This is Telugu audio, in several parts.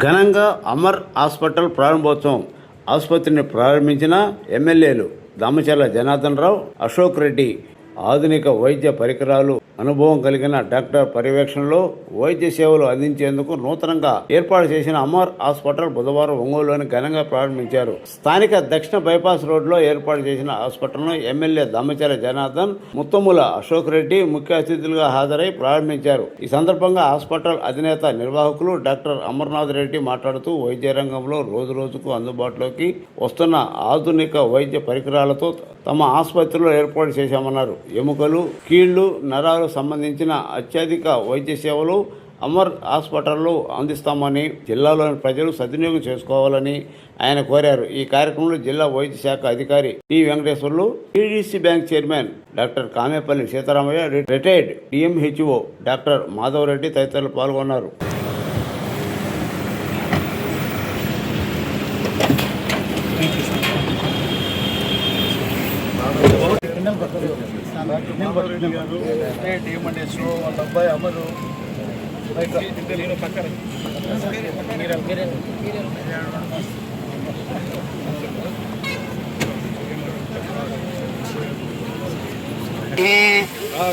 ఘనంగా అమర్ హాస్పిటల్ ప్రారంభోత్సవం. ఆసుపత్రిని ప్రారంభించిన ఎమ్మెల్యేలు దామచర్ల జనార్దన్ రావు, అశోక్ రెడ్డి. ఆధునిక వైద్య పరికరాలు, అనుభవం కలిగిన డాక్టర్ పర్యవేక్షణలో వైద్య సేవలు అందించేందుకు నూతనంగా ఏర్పాటు చేసిన అమర్ హాస్పిటల్ బుధవారం ఒంగోలులోని ఘనంగా ప్రారంభించారు. స్థానిక దక్షిణ బైపాస్ రోడ్లో ఏర్పాటు చేసిన హాస్పిటల్ను ఎమ్మెల్యే దామచర్ల జనార్దన్, ముత్తముల అశోక్ రెడ్డి ముఖ్య అతిథులుగా హాజరై ప్రారంభించారు. ఈ సందర్భంగా హాస్పిటల్ అధినేత నిర్వాహకులు డాక్టర్ అమర్నాథ్ రెడ్డి మాట్లాడుతూ వైద్య రంగంలో రోజురోజుకు అందుబాటులోకి వస్తున్న ఆధునిక వైద్య పరికరాలతో తమ ఆసుపత్రిలో ఏర్పాటు చేశామన్నారు. ఎముకలు, కీళ్లు, నరాలు సంబంధించిన అత్యధిక వైద్య సేవలు అమర్ హాస్పిటల్లో అందిస్తామని జిల్లాలోని ప్రజలు సద్వినియోగం చేసుకోవాలని ఆయన కోరారు. ఈ కార్యక్రమంలో జిల్లా వైద్య శాఖ అధికారి T Venkateswarlu, TDC bank chairman doctor Kamepalli Seetharamaiah, retired DMHO doctor Madhavareddy తదితరులు పాల్గొన్నారు. రెడ్డి గారు డిఎంఎన్ఎస్ఓ వాళ్ళ అబ్బాయి అమరు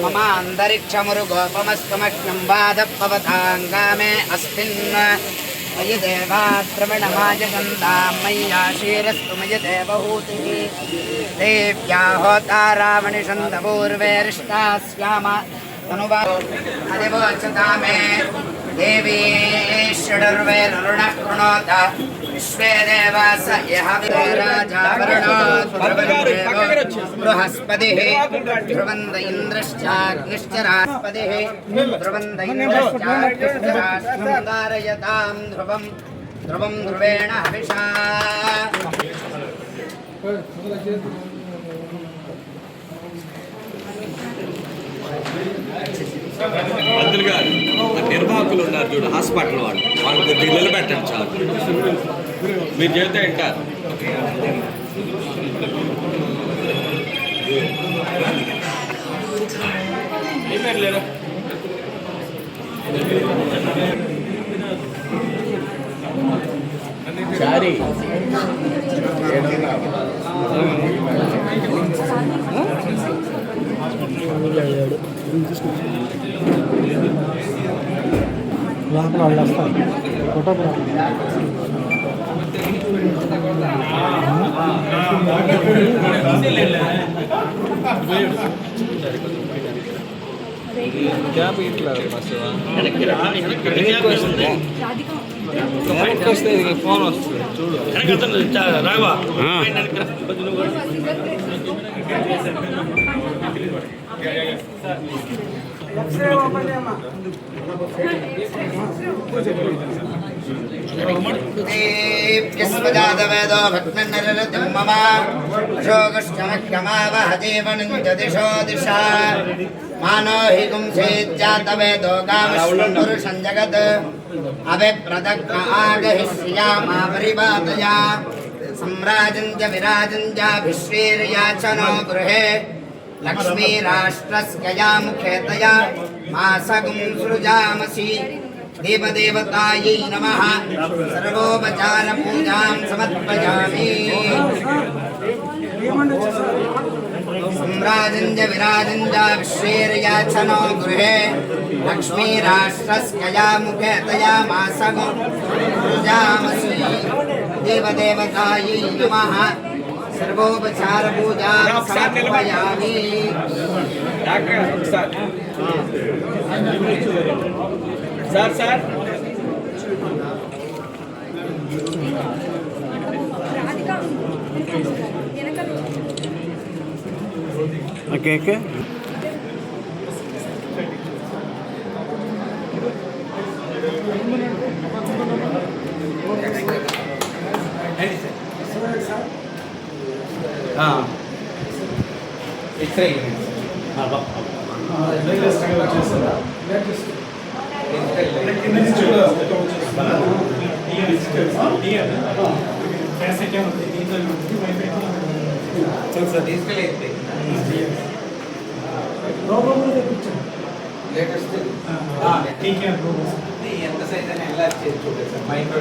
మమ అంతరిక్షమురు గోపమస్తమఖ్యం బాధపవతాంగామే అస్మిన్ మయి దేవాద్రవిణమాజగంధాం మయ్యాశీరస్తు మయి దేవహూతి దేవ్యా హోతారావణిషంతపూర్వేరిష్టాస్యామ తనువా అదివోచతామే దేవీ షడుర్వేరుణః కృణోత విశ్వే దేవాస యః రాజావరణో బృహస్పతిః ధ్రువంద ఇంద్రశ్చాగ్నిశ్చరాస్పతిః ధ్రువంద ఇంద్రశ్చాగ్నిశ్చరాస్కారయతాం ధ్రువం ధ్రువం ధ్రువేణ హవిషా. మంత్రులు గారు, నిర్వాహకులు ఉన్నారు చూడు హాస్పిటల్ వాళ్ళకి నిలబెట్టండి చాలు. మీరు చెబితే వింటారు. లేదా చారి లోపల వాళ్ళు వస్తారు ఫోటో గ్యాప్ ఇట్లా వస్తే ఫోన్ వస్తుంది చూడు. రాఘవా వేదో భక్తిర్నరరతిం మమ అశోకశ్చమఖ్యమావహ జీవనం దిశో దిశా మానో హి గుంసేజ్జాతవేదో గామశ్వరుషం జగత్ అవిప్రదగ్న ఆగహిష్యామా పరిపాతయా సమ్రాజం చ విరాజం చాభిశ్రీర్యాచనో గృహే లక్ష్మీరాష్ట్రస్యయా ముఖేతయా మాసగుం సృజామసి. దేవదేవతాయై నమః సర్వోపచార పూజాం సమర్పయామి. సమ్రాజం చ విరాజం చాభిశ్రీర్యాచనో గృహే లక్ష్మీరాష్ట్రస్యయా ముఖేతయా మాసగుం సృజామసి. దేవదేవతాయై నమః సర్వోపచార పూజాం సమర్పయామి. Sir sir okay okay xray latest ठीक है అయితే ఎలా చూడండి సార్ మైండ్లో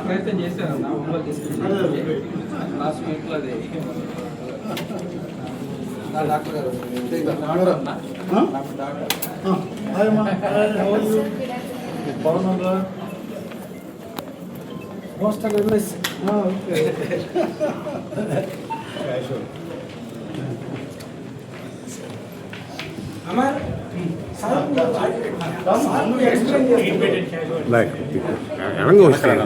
ప్రయత్నం చేశారన్న ఒంగోలు తీసుకెళ్ళి లాస్ట్ వీక్లో అది డాక్టర్ గారు బాగున్నారా మోస్ట్ ఎనంగా వస్తాను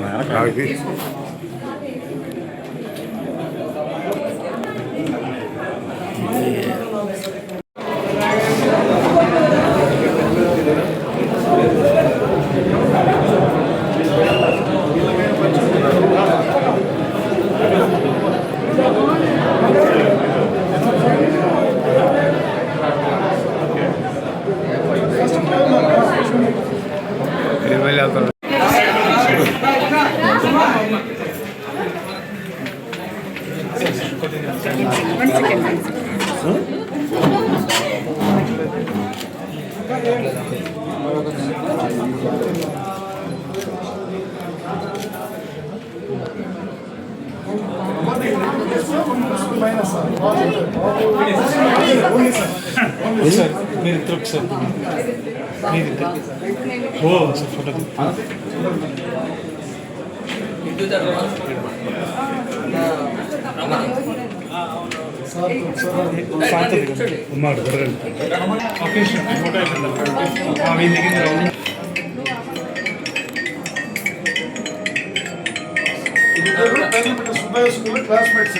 సుబ్బయ్య స్కూల్ క్లాస్మేట్స్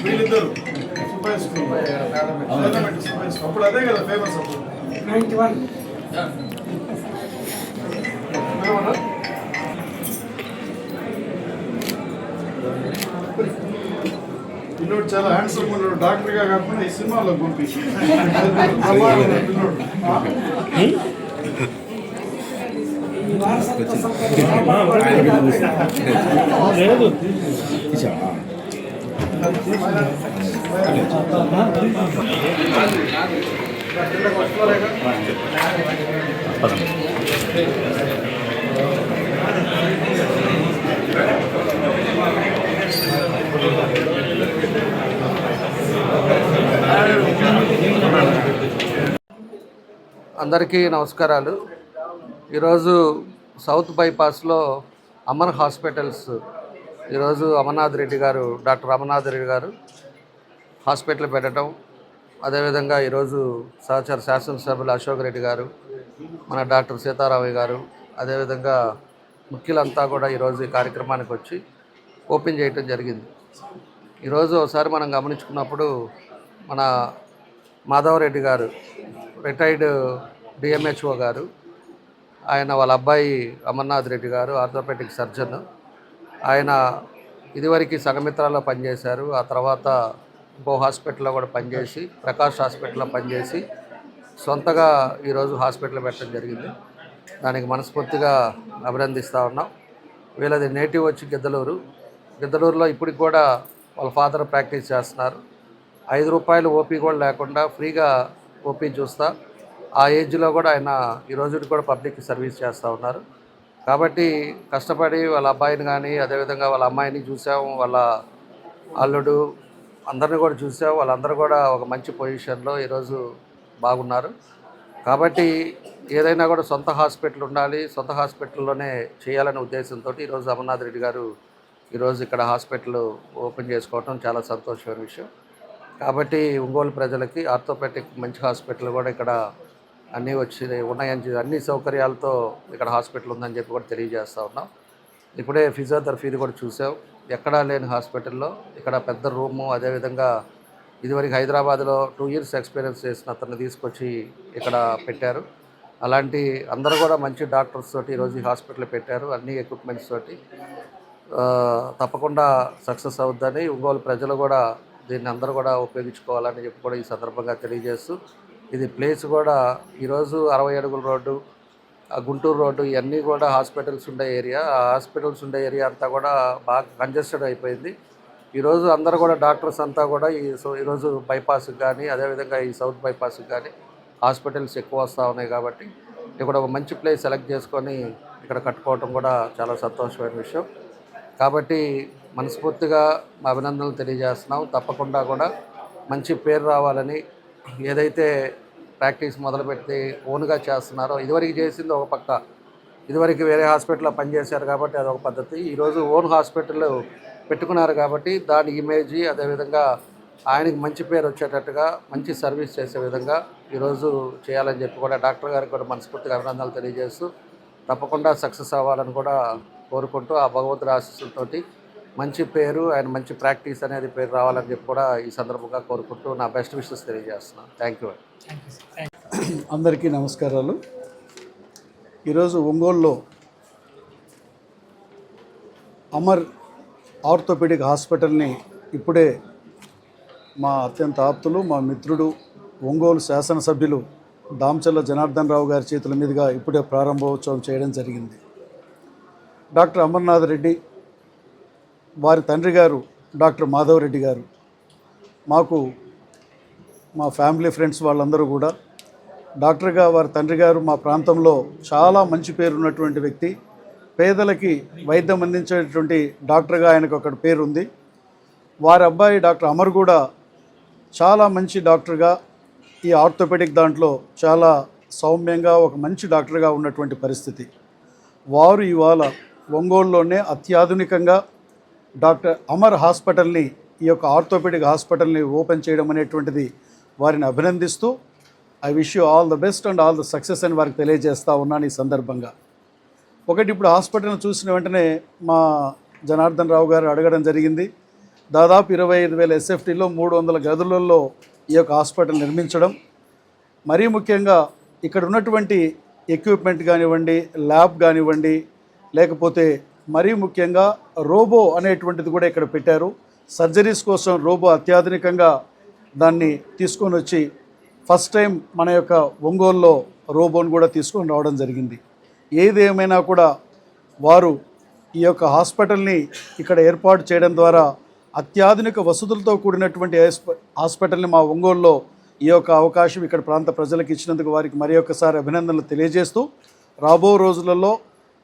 వీళ్ళిద్దరు సుబ్బయ్య స్కూల్ అప్పుడు అదే కదా ఫేమస్ అప్పుడు 91 పిల్లోడు చాలా హ్యాండ్సమ్ ఉన్నాడు డాక్టర్గా కాకుండా ఈ సినిమాలో పంపించి లేదు అందరికీ నమస్కారాలు. ఈరోజు సౌత్ బైపాస్లో అమర్ హాస్పిటల్స్ ఈరోజు అమర్నాథ్ రెడ్డి గారు డాక్టర్ అమర్నాథ్ రెడ్డి గారు హాస్పిటల్ పెట్టడం, అదేవిధంగా ఈరోజు సహచర శాసనసభ్యులు అశోక్ రెడ్డి గారు, మన డాక్టర్ సీతారామయ్య గారు, అదేవిధంగా ముఖ్యులంతా కూడా ఈరోజు ఈ కార్యక్రమానికి వచ్చి ఓపెన్ చేయటం జరిగింది. ఈరోజు ఒకసారి మనం గమనించుకున్నప్పుడు మన మాధవరెడ్డి గారు రిటైర్డ్ డిఎంహెచ్ఓ గారు, ఆయన వాళ్ళ అబ్బాయి అమర్నాథ్ రెడ్డి గారు ఆర్థోపెడిక్ సర్జన్. ఆయన ఇదివరకు సంఘమిత్రాల్లో పనిచేశారు. ఆ తర్వాత ఇంకో హాస్పిటల్లో కూడా పనిచేసి ప్రకాష్ హాస్పిటల్లో పనిచేసి సొంతగా ఈరోజు హాస్పిటల్ పెట్టడం జరిగింది. దానికి మనస్ఫూర్తిగా అభినందిస్తూ ఉన్నాం. వీళ్ళది నేటివ్ వచ్చి గిద్దలూరులో ఇప్పటికి కూడా వాళ్ళ ఫాదర్ ప్రాక్టీస్ చేస్తున్నారు. 5 రూపాయలు ఓపీ కూడా లేకుండా ఫ్రీగా ఓపీ చూస్తా ఆ ఏజ్లో కూడా ఆయన ఈ రోజుకి కూడా పబ్లిక్ సర్వీస్ చేస్తూ ఉన్నారు. కాబట్టి కష్టపడి వాళ్ళ అబ్బాయిని కానీ అదేవిధంగా వాళ్ళ అమ్మాయిని చూసాము, వాళ్ళ అల్లుడు అందరిని కూడా చూసాము. వాళ్ళందరూ కూడా ఒక మంచి పొజిషన్లో ఈరోజు బాగున్నారు. కాబట్టి ఏదైనా కూడా సొంత హాస్పిటల్ ఉండాలి, సొంత హాస్పిటల్లోనే చేయాలనే ఉద్దేశంతో ఈరోజు అమర్నాథ్ రెడ్డి గారు ఈరోజు ఇక్కడ హాస్పిటల్ ఓపెన్ చేసుకోవటం చాలా సంతోషమైన విషయం. కాబట్టి ఒంగోలు ప్రజలకి ఆర్థోపెడిక్ మంచి హాస్పిటల్ కూడా ఇక్కడ అన్నీ ఉన్నాయని అన్ని సౌకర్యాలతో ఇక్కడ హాస్పిటల్ ఉందని చెప్పి కూడా తెలియజేస్తూ ఉన్నాం. ఇప్పుడే ఫిజియోథెరపీది కూడా చూసాం. ఎక్కడా లేని హాస్పిటల్లో ఇక్కడ పెద్ద రూము, అదేవిధంగా ఇదివరకు హైదరాబాద్లో 2 years ఎక్స్పీరియన్స్ చేసిన అతన్ని తీసుకొచ్చి ఇక్కడ పెట్టారు. అలాంటి అందరూ కూడా మంచి డాక్టర్స్ తోటి ఈరోజు ఈ హాస్పిటల్ పెట్టారు, అన్ని ఎక్విప్మెంట్స్ తోటి. తప్పకుండా సక్సెస్ అవుద్దని ఒంగోలు ప్రజలు కూడా దీన్ని అందరూ కూడా ఉపయోగించుకోవాలని చెప్పి కూడా ఈ సందర్భంగా తెలియజేస్తూ, ఇది ప్లేస్ కూడా ఈరోజు 60 అడుగుల రోడ్డు, ఆ గుంటూరు రోడ్డు ఇవన్నీ కూడా హాస్పిటల్స్ ఉండే ఏరియా. ఆ హాస్పిటల్స్ ఉండే ఏరియా అంతా కూడా బాగా కంజెస్టెడ్ అయిపోయింది. ఈరోజు అందరూ కూడా డాక్టర్స్ అంతా కూడా ఈరోజు బైపాస్కి కానీ అదేవిధంగా ఈ సౌత్ బైపాస్కి కానీ హాస్పిటల్స్ ఎక్కువ వస్తూ ఉన్నాయి. కాబట్టి ఇక్కడ ఒక మంచి ప్లేస్ సెలెక్ట్ చేసుకొని ఇక్కడ కట్టుకోవటం కూడా చాలా సంతోషమైన విషయం. కాబట్టి మనస్ఫూర్తిగా మా అభినందనలు తెలియజేస్తున్నాం. తప్పకుండా కూడా మంచి పేరు రావాలని, ఏదైతే ప్రాక్టీస్ మొదలుపెట్టి ఓన్గా చేస్తున్నారో, ఇదివరకు చేసింది ఒక పక్క, ఇదివరకు వేరే హాస్పిటల్లో పనిచేశారు కాబట్టి అదొక పద్ధతి. ఈరోజు ఓన్ హాస్పిటల్ పెట్టుకున్నారు కాబట్టి దాని ఇమేజ్, అదేవిధంగా ఆయనకి మంచి పేరు వచ్చేటట్టుగా మంచి సర్వీస్ చేసే విధంగా ఈరోజు చేయాలని చెప్పి కూడా డాక్టర్ గారికి కూడా మనస్ఫూర్తిగా అభినందనలు తెలియజేస్తూ తప్పకుండా సక్సెస్ అవ్వాలని కూడా కోరుకుంటూ, ఆ భగవంతుడి ఆశీస్సులతోటి మంచి పేరు, ఆయన మంచి ప్రాక్టీస్ అనేది పేరు రావాలని చెప్పి కూడా ఈ సందర్భంగా కోరుకుంటూ నా బెస్ట్ విషెస్ తెలియజేస్తున్నాను. Thank you. అందరికీ నమస్కారాలు. ఈరోజు ఒంగోలులో అమర్ ఆర్థోపెడిక్ హాస్పిటల్ని ఇప్పుడే మా అత్యంత ఆప్తులు, మా మిత్రుడు, ఒంగోలు శాసనసభ్యులు దామచర్ల జనార్దన్ రావు గారి చేతుల మీదుగా ఇప్పుడే ప్రారంభోత్సవం చేయడం జరిగింది. డాక్టర్ అమర్నాథ్ రెడ్డి, వారి తండ్రి గారు డాక్టర్ మాధవ్ రెడ్డి గారు, మాకు మా ఫ్యామిలీ ఫ్రెండ్స్ వాళ్ళందరూ కూడా డాక్టర్గా వారి తండ్రి గారు మా ప్రాంతంలో చాలా మంచి పేరున్నటువంటి వ్యక్తి. పేదలకి వైద్యం అందించేటువంటి డాక్టర్గా ఆయనకు ఒక పేరు ఉంది. వారి అబ్బాయి డాక్టర్ అమర్ కూడా చాలా మంచి డాక్టర్గా ఈ ఆర్థోపెడిక్ దాంట్లో చాలా సౌమ్యంగా ఒక మంచి డాక్టర్గా ఉన్నటువంటి పరిస్థితి. వారు ఇవాళ ఒంగోలులోనే అత్యాధునికంగా డాక్టర్ అమర్ హాస్పిటల్ని, ఈ యొక్క ఆర్థోపెడిక్ హాస్పిటల్ని ఓపెన్ చేయడం అనేటువంటిది వారిని అభినందిస్తూ I wish you all the best and all the success అని వారికి తెలియజేస్తూ ఉన్నాను ఈ సందర్భంగా. ఒకటి, ఇప్పుడు హాస్పిటల్ని చూసిన వెంటనే మా జనార్దన్ రావు గారు అడగడం జరిగింది. దాదాపు 25,000 SFTలో 300 గదులలో ఈ యొక్క హాస్పిటల్ నిర్మించడం, మరీ ముఖ్యంగా ఇక్కడ ఉన్నటువంటి ఎక్విప్మెంట్ కానివ్వండి, ల్యాబ్ కానివ్వండి, లేకపోతే మరీ ముఖ్యంగా రోబో అనేటువంటిది కూడా ఇక్కడ పెట్టారు. సర్జరీస్ కోసం రోబో అత్యాధునికంగా దాన్ని తీసుకొని వచ్చి ఫస్ట్ టైం మన యొక్క ఒంగోలులో రోబోని కూడా తీసుకొని రావడం జరిగింది. ఏదేమైనా కూడా వారు ఈ యొక్క హాస్పిటల్ని ఇక్కడ ఏర్పాటు చేయడం ద్వారా అత్యాధునిక వసతులతో కూడినటువంటి హాస్పిటల్ని మా ఒంగోలులో ఈ యొక్క అవకాశం ఇక్కడ ప్రాంత ప్రజలకు ఇచ్చినందుకు వారికి మరి ఒక్కసారి అభినందనలు తెలియజేస్తూ, రాబో రోజులలో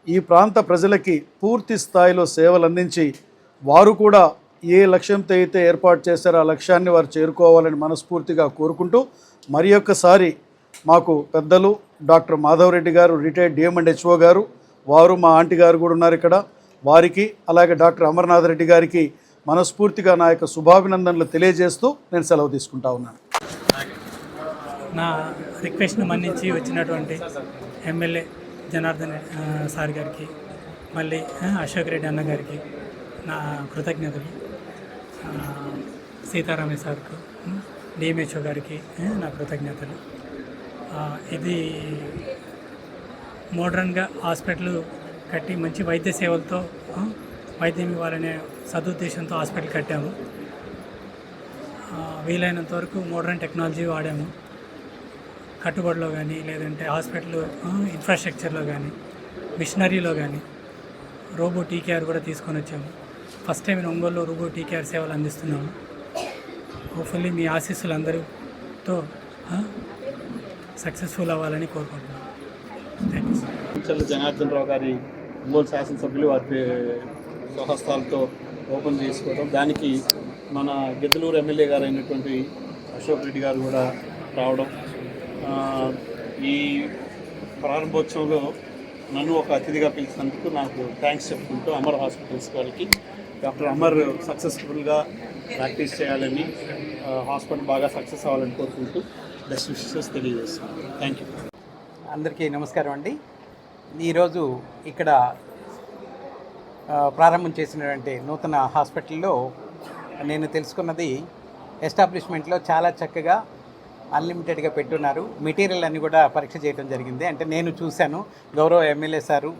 ఈ ప్రాంత ప్రజలకి పూర్తి స్థాయిలో సేవలు అందించి వారు కూడా ఏ లక్ష్యంతో అయితే ఏర్పాటు చేశారో ఆ లక్ష్యాన్ని వారు చేరుకోవాలని మనస్ఫూర్తిగా కోరుకుంటూ, మరి ఒక్కసారి మాకు పెద్దలు డాక్టర్ మాధవ్ రెడ్డి గారు, రిటైర్డ్ DM&HO గారు, వారు మా ఆంటీ గారు కూడా ఉన్నారు ఇక్కడ, వారికి అలాగే డాక్టర్ అమర్నాథ్ రెడ్డి గారికి మనస్ఫూర్తిగా నా యొక్క శుభాభినందనలు తెలియజేస్తూ నేను సెలవు తీసుకుంటా ఉన్నాను. నా రిక్వెస్ట్ను మన్నించి వచ్చినటువంటి ఎమ్మెల్యే జనార్దన్ సార్ గారికి, మళ్ళీ అశోక్ రెడ్డి అన్న గారికి నా కృతజ్ఞతలు. సీతారామయ్య సార్కు, DM&HO గారికి నా కృతజ్ఞతలు. ఇది మోడ్రన్గా హాస్పిటల్ కట్టి మంచి వైద్య సేవలతో వైద్యం ఇవ్వాలనే సదుద్దేశంతో హాస్పిటల్ కట్టాము. వీలైనంత వరకు మోడ్రన్ టెక్నాలజీ వాడాము. కట్టుబడిలో కానీ, లేదంటే హాస్పిటల్ ఇన్ఫ్రాస్ట్రక్చర్లో కానీ, మిషనరీలో కానీ రోబో TKR కూడా తీసుకొని వచ్చాము. ఫస్ట్ టైం ఒంగోలులో రోబో TKR సేవలు అందిస్తున్నాము. హోప్ఫుల్లీ మీ ఆశీస్సులు అందరితో సక్సెస్ఫుల్ అవ్వాలని కోరుకుంటున్నాను. Thank you sir. Janardhan Rao గారి ఒంగోలు శాసనసభ్యులు వారి స్వహస్తాలతో ఓపెన్ చేసుకోవడం, దానికి మన గిద్దలూరు ఎమ్మెల్యే గారు అయినటువంటి అశోక్ రెడ్డి గారు కూడా రావడం, ఈ ప్రారంభోత్సవంలో నన్ను ఒక అతిథిగా పిలిచినందుకు నాకు థ్యాంక్స్ చెప్పుకుంటూ అమర్ హాస్పిటల్స్ వాళ్ళకి, డాక్టర్ అమర్ సక్సెస్ఫుల్గా ప్రాక్టీస్ చేయాలని, హాస్పిటల్ బాగా సక్సెస్ అవ్వాలని కోరుకుంటూ బెస్ట్ విషెస్ తెలియజేస్తున్నాను. Thank you. అందరికీ నమస్కారం అండి. ఈరోజు ఇక్కడ ప్రారంభం చేసినటువంటి నూతన హాస్పిటల్లో నేను తెలుసుకున్నది, ఎస్టాబ్లిష్మెంట్లో చాలా చక్కగా అన్లిమిటెడ్గా పెట్టున్నారు. మెటీరియల్ అన్నీ కూడా పరీక్ష చేయడం జరిగింది. అంటే నేను చూశాను, గౌరవ ఎమ్మెల్యే సారు,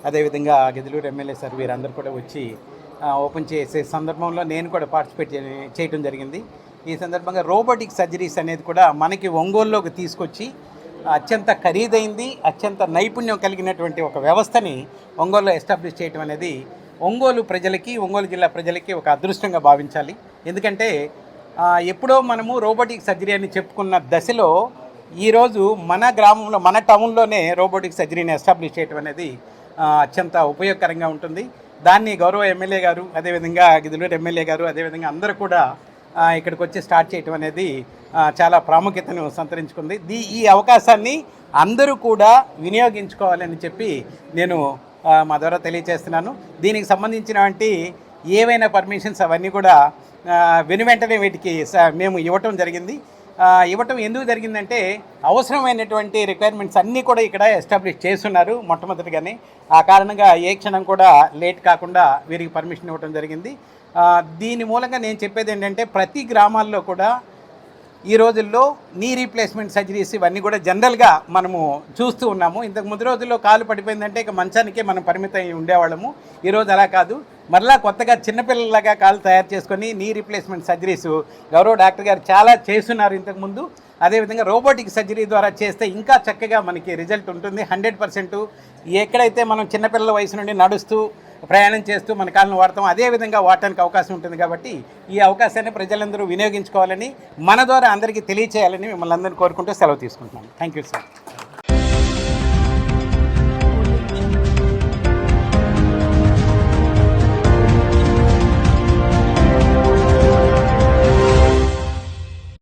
అదేవిధంగా గిద్దలూరు ఎమ్మెల్యే సార్ వీరందరూ కూడా వచ్చి ఓపెన్ చేసే సందర్భంలో నేను కూడా పార్టిసిపేట్ చేయడం జరిగింది. ఈ సందర్భంగా రోబోటిక్ సర్జరీస్ అనేది కూడా మనకి ఒంగోలులోకి తీసుకొచ్చి అత్యంత ఖరీదైంది, అత్యంత నైపుణ్యం కలిగినటువంటి ఒక వ్యవస్థని ఒంగోలులో ఎస్టాబ్లిష్ చేయడం అనేది ఒంగోలు ప్రజలకి, ఒంగోలు జిల్లా ప్రజలకి ఒక అదృష్టంగా భావించాలి. ఎందుకంటే ఎప్పుడో మనము రోబోటిక్ సర్జరీ అని చెప్పుకున్న దశలో ఈరోజు మన గ్రామంలో, మన టౌన్లోనే రోబోటిక్ సర్జరీని ఎస్టాబ్లిష్ చేయడం అనేది అత్యంత ఉపయోగకరంగా ఉంటుంది. దాన్ని గౌరవ ఎమ్మెల్యే గారు, అదేవిధంగా గిద్దలూరు ఎమ్మెల్యే గారు, అదేవిధంగా అందరూ కూడా ఇక్కడికి వచ్చి స్టార్ట్ చేయడం అనేది చాలా ప్రాముఖ్యతను సంతరించుకుంది. ఈ అవకాశాన్ని అందరూ కూడా వినియోగించుకోవాలని చెప్పి నేను మా ద్వారా తెలియజేస్తున్నాను. దీనికి సంబంధించినటువంటి ఏవైనా పర్మిషన్స్ అవన్నీ కూడా వెనువెంటనే వీటికి మేము ఇవ్వటం జరిగింది. ఇవ్వటం ఎందుకు జరిగిందంటే అవసరమైనటువంటి రిక్వైర్మెంట్స్ అన్నీ కూడా ఇక్కడ ఎస్టాబ్లిష్ చేస్తున్నారు మొట్టమొదటిగానే. ఆ కారణంగా ఏ క్షణం కూడా లేట్ కాకుండా వీరికి పర్మిషన్ ఇవ్వటం జరిగింది. దీని మూలంగా నేను చెప్పేది ఏంటంటే ప్రతి గ్రామాల్లో కూడా ఈ రోజుల్లో నీ రీప్లేస్మెంట్ సర్జరీస్ ఇవన్నీ కూడా జనరల్గా మనము చూస్తూ ఉన్నాము. ఇంతకు ముందు రోజుల్లో కాలు పడిపోయిందంటే ఇక మంచానికే మనం పరిమితం ఉండేవాళ్ళము. ఈరోజు అలా కాదు, మరలా కొత్తగా చిన్నపిల్లలాగా కాలు తయారు చేసుకొని నీ రీప్లేస్మెంట్ సర్జరీస్ గౌరవ డాక్టర్ గారు చాలా చేస్తున్నారు ఇంతకుముందు. అదేవిధంగా రోబోటిక్ సర్జరీ ద్వారా చేస్తే ఇంకా చక్కగా మనకి రిజల్ట్ ఉంటుంది 100%. ఎక్కడైతే మనం చిన్నపిల్లల వయసు నుండి నడుస్తూ ప్రయాణం చేస్తూ మన కాళ్ళను వాడతాం, అదేవిధంగా వాడటానికి అవకాశం ఉంటుంది. కాబట్టి ఈ అవకాశాన్ని ప్రజలందరూ వినియోగించుకోవాలని, మన ద్వారా అందరికీ తెలియచేయాలని మిమ్మల్ని అందరినీ కోరుకుంటూ సెలవు తీసుకుంటున్నాను. Thank you sir.